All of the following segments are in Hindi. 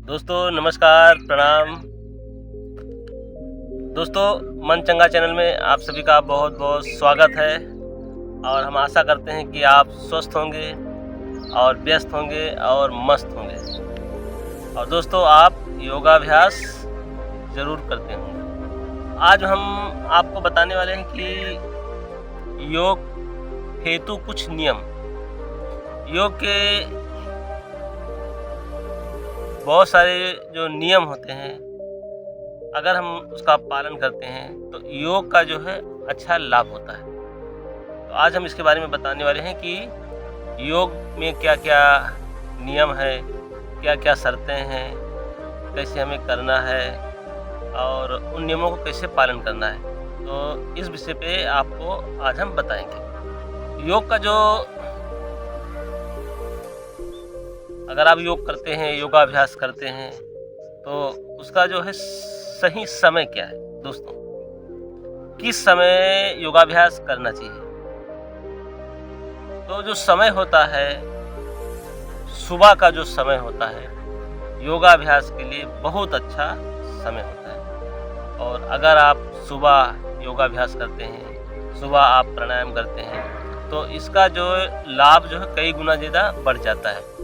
दोस्तों नमस्कार, प्रणाम। दोस्तों मन चंगा चैनल में आप सभी का बहुत-बहुत स्वागत है और हम आशा करते हैं कि आप स्वस्थ होंगे और व्यस्त होंगे और मस्त होंगे। और दोस्तों आप योगाभ्यास ज़रूर करते होंगे। आज हम आपको बताने वाले हैं कि योग हेतु कुछ नियम। योग के बहुत सारे जो नियम होते हैं, अगर हम उसका पालन करते हैं तो योग का जो है अच्छा लाभ होता है। तो आज हम इसके बारे में बताने वाले हैं कि योग में क्या-क्या नियम है, क्या-क्या शर्तें हैं, कैसे हमें करना है और उन नियमों को कैसे पालन करना है। तो इस विषय पे आपको आज हम बताएँगे। योग का जो अगर आप योग करते हैं, योगाभ्यास करते हैं, तो उसका जो है सही समय क्या है दोस्तों? किस समय योगाभ्यास करना चाहिए? तो जो समय होता है, सुबह का जो समय होता है, योगाभ्यास के लिए बहुत अच्छा समय होता है। और अगर आप सुबह योगाभ्यास करते हैं, सुबह आप प्राणायाम करते हैं, तो इसका जो लाभ जो है कई गुना ज़्यादा बढ़ जाता है।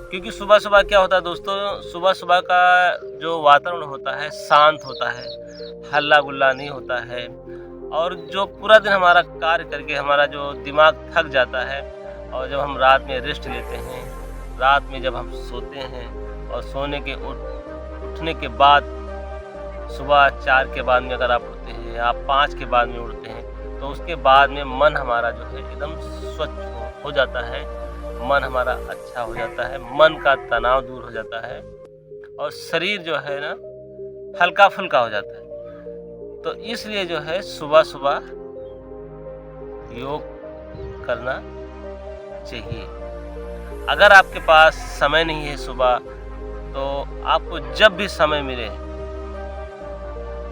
क्योंकि सुबह-सुबह क्या होता है दोस्तों, सुबह-सुबह का जो वातावरण होता है शांत होता है, हल्ला-गुल्ला नहीं होता है और जो पूरा दिन हमारा कार्य करके हमारा जो दिमाग थक जाता है और जब हम रात में रेस्ट लेते हैं, रात में जब हम सोते हैं और सोने के उठने के बाद सुबह 4 के बाद में अगर आप उठते हैं या 5 के बाद में उठते हैं, तो उसके बाद में मन हमारा जो है एकदम स्वच्छ हो जाता है, मन हमारा अच्छा हो जाता है, मन का तनाव दूर हो जाता है और शरीर जो है ना हल्का-फुल्का हो जाता है। तो इसलिए जो है सुबह-सुबह योग करना चाहिए। अगर आपके पास समय नहीं है सुबह, तो आपको जब भी समय मिले,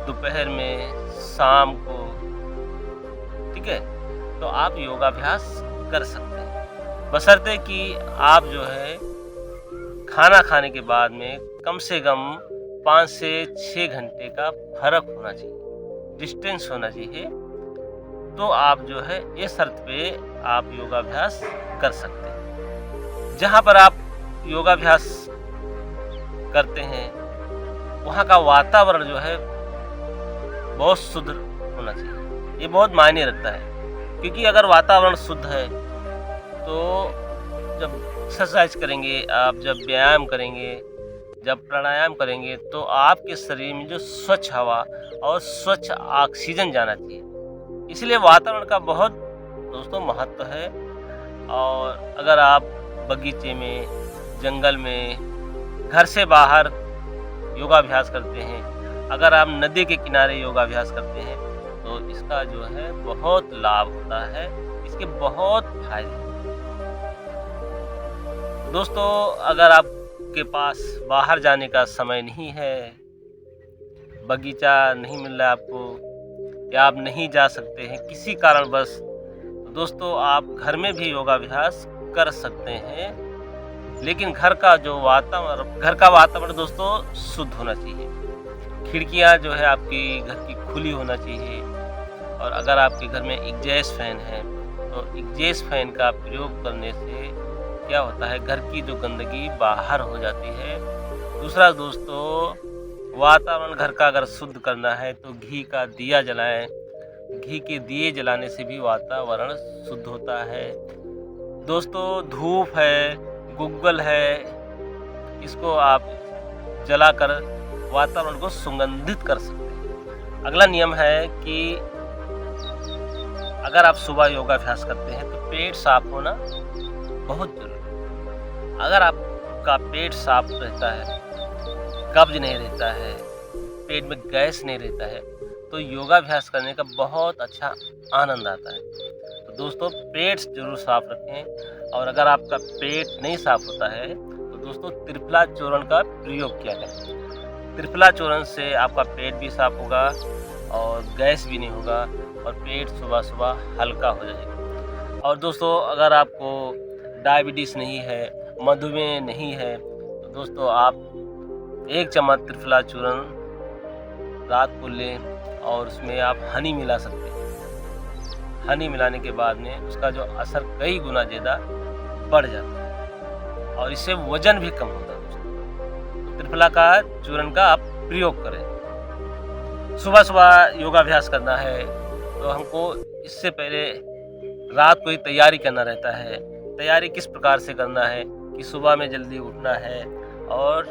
दोपहर में, शाम को, ठीक है, तो आप योगाभ्यास कर सकते हैं। बशर्ते कि आप जो है खाना खाने के बाद में कम से कम 5 से 6 घंटे का फ़र्क होना चाहिए, डिस्टेंस होना चाहिए, तो आप जो है ये शर्त पे आप योगाभ्यास कर सकते हैं। जहाँ पर आप योगाभ्यास करते हैं, वहाँ का वातावरण जो है बहुत शुद्ध होना चाहिए। ये बहुत मायने रखता है, क्योंकि अगर वातावरण शुद्ध है तो जब एक्सरसाइज करेंगे, आप जब व्यायाम करेंगे, जब प्राणायाम करेंगे, तो आपके शरीर में जो स्वच्छ हवा और स्वच्छ ऑक्सीजन जाना चाहिए। इसलिए वातावरण का बहुत दोस्तों महत्व है। और अगर आप बगीचे में, जंगल में, घर से बाहर योगाभ्यास करते हैं, अगर आप नदी के किनारे योगाभ्यास करते हैं, तो इसका जो है बहुत लाभ होता है, इसके बहुत फायदे हैं। दोस्तों अगर आपके पास बाहर जाने का समय नहीं है, बगीचा नहीं मिल रहा है आपको या आप नहीं जा सकते हैं किसी कारणवश, तो दोस्तों आप घर में भी योगाभ्यास कर सकते हैं। लेकिन घर का वातावरण दोस्तों शुद्ध होना चाहिए। खिड़कियां जो है आपकी घर की खुली होना चाहिए। और अगर आपके घर में एग्जॉस्ट फैन है, तो एग्जॉस्ट फैन का प्रयोग करने से क्या होता है, घर की जो गंदगी बाहर हो जाती है। दूसरा दोस्तों, वातावरण घर का अगर शुद्ध करना है तो घी का दिया जलाएं। घी के दिए जलाने से भी वातावरण शुद्ध होता है। दोस्तों धूप है, गुग्गल है, इसको आप जलाकर वातावरण को सुगंधित कर सकते हैं। अगला नियम है कि अगर आप सुबह योगाभ्यास करते हैं तो पेट साफ होना बहुत जरूरी है। अगर आपका पेट साफ रहता है, कब्ज नहीं रहता है, पेट में गैस नहीं रहता है, तो योगाभ्यास करने का बहुत अच्छा आनंद आता है। तो दोस्तों पेट जरूर साफ रखें। और अगर आपका पेट नहीं साफ होता है, तो दोस्तों त्रिफला चूर्ण का प्रयोग किया करें। त्रिफला चूर्ण से आपका पेट भी साफ होगा और गैस भी नहीं होगा और पेट सुबह-सुबह हल्का हो जाएगा। और दोस्तों अगर आपको डायबिटीज़ नहीं है, मधुमेह नहीं है, तो दोस्तों आप 1 चम्मच त्रिफला चूर्ण रात को लें और उसमें आप हनी मिला सकते हैं। हनी मिलाने के बाद में उसका जो असर कई गुना ज़्यादा बढ़ जाता है और इससे वज़न भी कम होता है दोस्तों। तो त्रिफला का चूर्ण का आप प्रयोग करें। सुबह-सुबह योगाभ्यास करना है तो हमको इससे पहले रात को ही तैयारी करना रहता है। तैयारी किस प्रकार से करना है कि सुबह में जल्दी उठना है और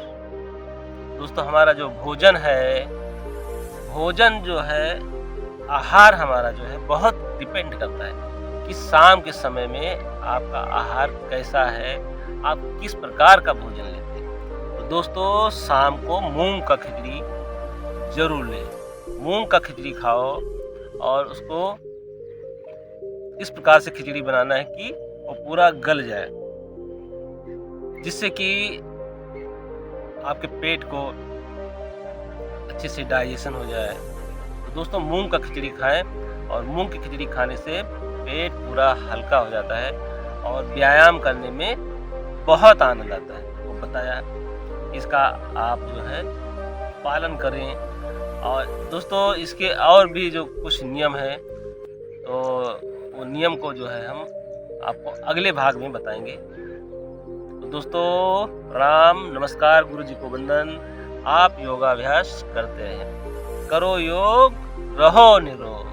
दोस्तों हमारा जो भोजन जो है आहार हमारा जो है बहुत डिपेंड करता है कि शाम के समय में आपका आहार कैसा है, आप किस प्रकार का भोजन लेते हैं। तो दोस्तों शाम को मूंग का खिचड़ी ज़रूर लें। मूंग का खिचड़ी खाओ और उसको इस प्रकार से खिचड़ी बनाना है कि वो पूरा गल जाए, जिससे कि आपके पेट को अच्छे से डाइजेशन हो जाए। तो दोस्तों मूंग का खिचड़ी खाएं और मूंग की खिचड़ी खाने से पेट पूरा हल्का हो जाता है और व्यायाम करने में बहुत आनंद आता है। वो बताया इसका आप जो है पालन करें। और दोस्तों इसके और भी जो कुछ नियम है तो वो नियम को जो है हम आपको अगले भाग में बताएंगे। तो दोस्तों प्रणाम, नमस्कार, गुरु जी को वंदन। आप योगाभ्यास करते रहें, करो योग, रहो निरोग।